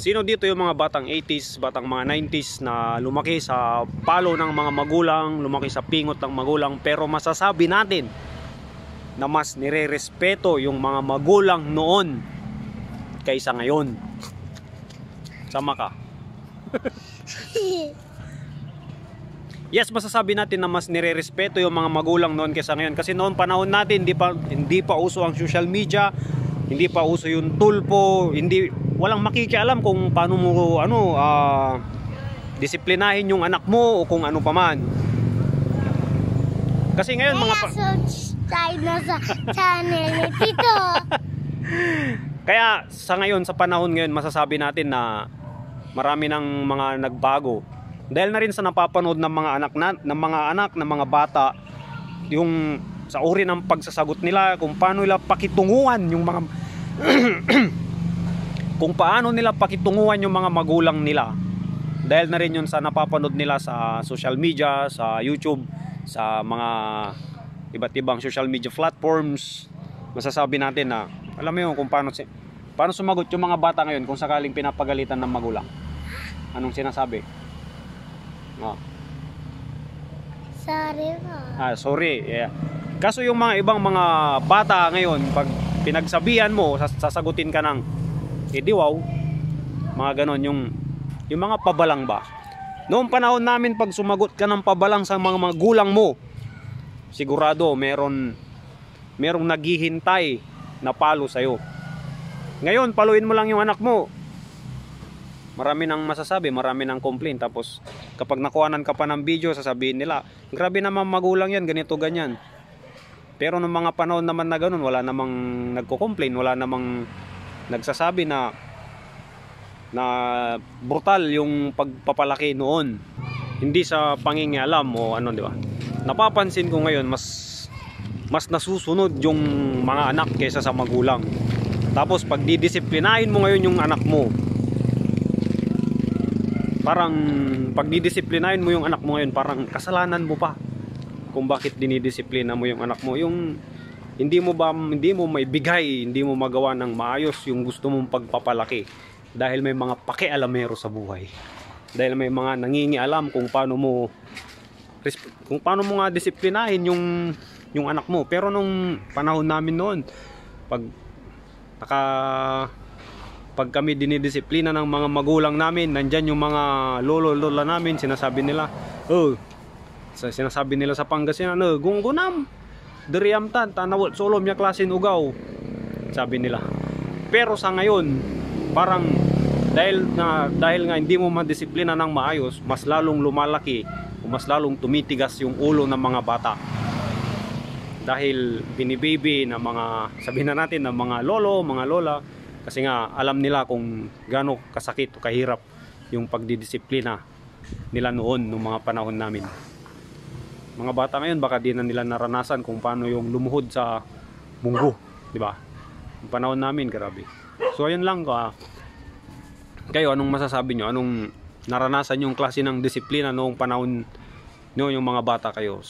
Sino dito yung mga batang 80s, batang mga 90s na lumaki sa palo ng mga magulang, lumaki sa pingot ng magulang, pero masasabi natin na mas nire-respeto yung mga magulang noon kaysa ngayon? Sama ka? Yes, masasabi natin na mas nire-respeto yung mga magulang noon kaysa ngayon. Kasi noon panahon natin, hindi pa uso ang social media, hindi pa uso yung tulpo, walang makikialam kung paano mo disiplinahin yung anak mo o kung ano pa man. Kasi ngayon tayo na sa channel ni Tito. Kaya sa ngayon, sa panahon ngayon, masasabi natin na marami ng mga nagbago. Dahil na rin sa napapanood ng mga anak ng mga bata, yung sa uri ng pagsasagot nila, kung paano nila pakitunguhan yung mga kung paano nila pakitunguhan yung mga magulang nila. Dahil na rin yun sa napapanood nila sa social media, sa YouTube, sa mga iba't ibang social media platforms. Masasabi natin na alam mo yun kung paano sumagot yung mga bata ngayon kung sakaling pinapagalitan ng magulang. Anong sinasabi? Sorry po. Sorry. Yeah. Kaso yung mga ibang mga bata ngayon, pag pinagsabihan mo, sasagutin ka ng wow, mga ganon, yung mga pabalang ba. Noong panahon namin, pag sumagot ka ng pabalang sa mga magulang mo, sigurado merong naghihintay na palo sa'yo. Ngayon, paluin mo lang yung anak mo, marami nang masasabi, marami nang complain. Tapos kapag nakuhanan ka pa ng video, sasabihin nila, grabe naman magulang yan, ganito ganyan. Pero nung mga panahon naman na ganun, wala namang nagko-complain, wala namang nagsasabi na brutal yung pagpapalaki noon. Hindi sa pangingialam o ano, di ba? Napapansin ko ngayon, mas nasusunod yung mga anak kaysa sa magulang. Tapos pag didisiplinahin mo ngayon yung anak mo, parang pag didisiplinahin mo yung anak mo ngayon, parang kasalanan mo pa kung bakit dinidisiplina mo yung anak mo. Yung hindi mo maibigay, hindi mo magawa ng maayos yung gusto mong pagpapalaki dahil may mga pakialamero sa buhay, dahil may mga nangingialam kung paano mo nga disiplinahin yung anak mo. Pero nung panahon namin noon, pag kami dinidisiplina ng mga magulang namin, nandyan yung mga lolo-lola namin, sinasabi nila sa Pangasinan, gungunam diriam tanawot solom ya klasin ugaw, sabi nila. Pero sa ngayon, parang dahil nga hindi mo madisiplina ng maayos, mas lalong lumalaki o mas lalong tumitigas yung ulo ng mga bata. Dahil binibaby na sabihin na natin, ng mga lolo, mga lola, kasi nga alam nila kung gaano kasakit o kahirap yung pagdidisiplina nila noon nung mga panahon namin. Mga bata ngayon baka di na nila naranasan kung paano yung lumuhod sa munggo, di ba? Yung panahon namin, grabe. So ayun lang. Kayo, anong masasabi nyo? Anong naranasan yung klase ng disiplina noong panahon nyo, yung mga bata kayo?